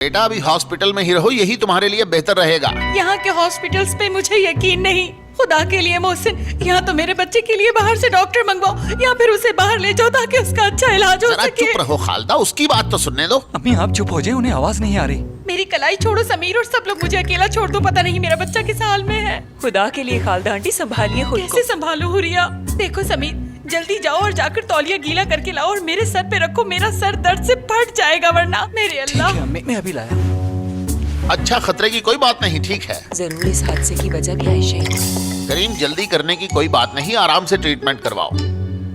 बेटा अभी हॉस्पिटल में ही रहो, यही तुम्हारे लिए बेहतर रहेगा। यहाँ के हॉस्पिटल्स पे मुझे यकीन नहीं। खुदा के लिए मोहसिन, यहाँ तो मेरे बच्चे के लिए बाहर से डॉक्टर मंगवाओ या फिर उसे बाहर ले जाओ ताकि उसका अच्छा इलाज हो जरा सके। चुप रहो खालदा, उसकी बात तो सुनने दो। अम्मी आप चुप हो जाए, उन्हें आवाज नहीं आ रही। मेरी कलाई छोड़ो समीर और सब लोग मुझे अकेला छोड़ दो, पता नहीं मेरा बच्चा किस हाल में है। खुदा के लिए खालदा आंटी संभालिए खुद कैसे संभालूं हुरिया? देखो समीर, जल्दी जाओ और जाकर तौलिया गीला करके लाओ और मेरे सर पे रखो, मेरा सर दर्द से फट जाएगा वरना। मेरे ठीक अल्लाह। है अम्मी, मैं अभी लाया। अच्छा खतरे की कोई बात नहीं, ठीक है। जरूर इस हादसे की वजह क्या है शेख? करीम जल्दी करने की कोई बात नहीं, आराम से ट्रीटमेंट करवाओ।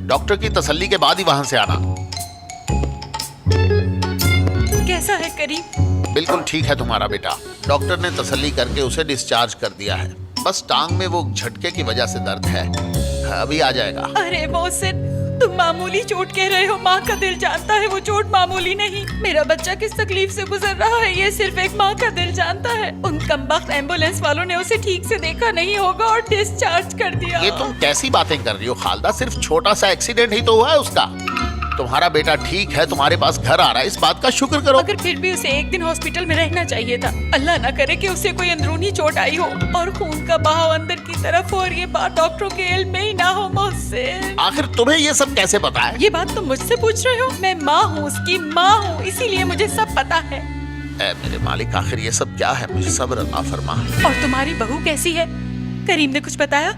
डॉक्टर की तसल्ली के बाद ही वहां से आना। कैसा है करीम? बिल्कुल ठीक है तुम्हारा बेटा। डॉक्टर ने तसल्ली करके उसे डिस्चार्ज कर दिया है। बस टांग में वो झटके की वजह से दर्द है, अभी आ जाएगा। अरे मोहसिन, तुम मामूली चोट कह रहे हो, माँ का दिल जानता है वो चोट मामूली नहीं। मेरा बच्चा किस तकलीफ से गुजर रहा है ये सिर्फ एक माँ का दिल जानता है। उन कमबख्त एम्बुलेंस वालों ने उसे ठीक से देखा नहीं होगा और डिस्चार्ज कर दिया। ये तुम कैसी बातें कर रही हो खालदा? सिर्फ छोटा सा एक्सीडेंट ही तो हुआ है उसका। तुम्हारा बेटा ठीक है, तुम्हारे पास घर आ रहा है, इस बात का शुक्र करो। मगर फिर भी उसे एक दिन हॉस्पिटल में रहना चाहिए था। अल्लाह ना करे कि उसे कोई अंदरूनी चोट आई हो और खून का बहाव अंदर की तरफ हो और ये बात डॉक्टरों के इल्म में ही ना हो। मोहसिन, आखिर तुम्हें ये सब कैसे पता है? ये बात तुम मुझसे पूछ रहे हो? मैं माँ हूँ, उसकी माँ हूँ, इसीलिए मुझे सब पता है। ऐ मेरे मालिक, आखिर ये सब क्या है? मुझे सब्र अता फरमा। और तुम्हारी बहू कैसी है? करीम ने कुछ बताया?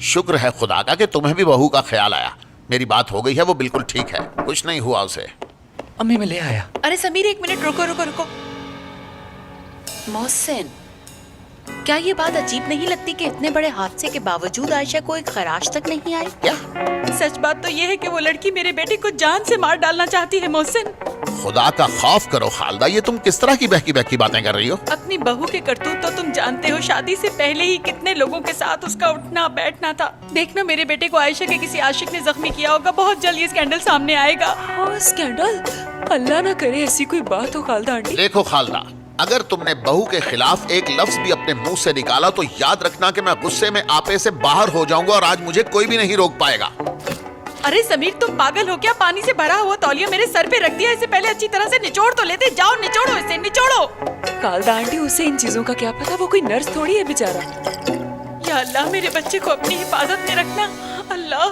शुक्र है खुदा का कि तुम्हें भी बहू का ख्याल आया। मेरी बात हो गई है, वो बिल्कुल ठीक है, कुछ नहीं हुआ उसे। अम्मी मैं ले आया। अरे समीर एक मिनट रुको रुको रुको। मोहसिन, क्या ये बात अजीब नहीं लगती कि इतने बड़े हादसे के बावजूद आयशा को एक खराश तक नहीं आई? क्या? सच बात तो ये है कि वो लड़की मेरे बेटे को जान से मार डालना चाहती है। मोहसिन, खुदा का खौफ करो खालदा, ये तुम किस तरह की बहकी बहकी बातें कर रही हो? अपनी बहू के करतूत तो तुम जानते हो। शादी से पहले ही कितने लोगों के साथ उसका उठना बैठना था। देखना मेरे बेटे को आयशा के किसी आशिक ने जख्मी किया होगा। बहुत जल्द ये स्कैंडल सामने आएगा। हाँ स्कैंडल, अल्लाह ना करे ऐसी कोई बात हो खालदा आंटी। देखो खालदा, अगर तुमने बहू के खिलाफ एक लफ्ज भी अपने मुंह से निकाला तो याद रखना कि मैं गुस्से में आपे से बाहर हो जाऊंगा और आज मुझे कोई भी नहीं रोक पाएगा। अरे समीर, तुम पागल हो क्या? पानी से भरा हुआ तौलिया मेरे सर पे रख दिया, इससे पहले अच्छी तरह से निचोड़ तो लेते। जाओ निचोड़ो इसे, निचोड़ो। खालदा आंटी, उसे इन चीजों का क्या पता, वो कोई नर्स थोड़ी है बेचारा। या अल्लाह, मेरे बच्चे को अपनी हिफाजत में रखना। अल्लाह।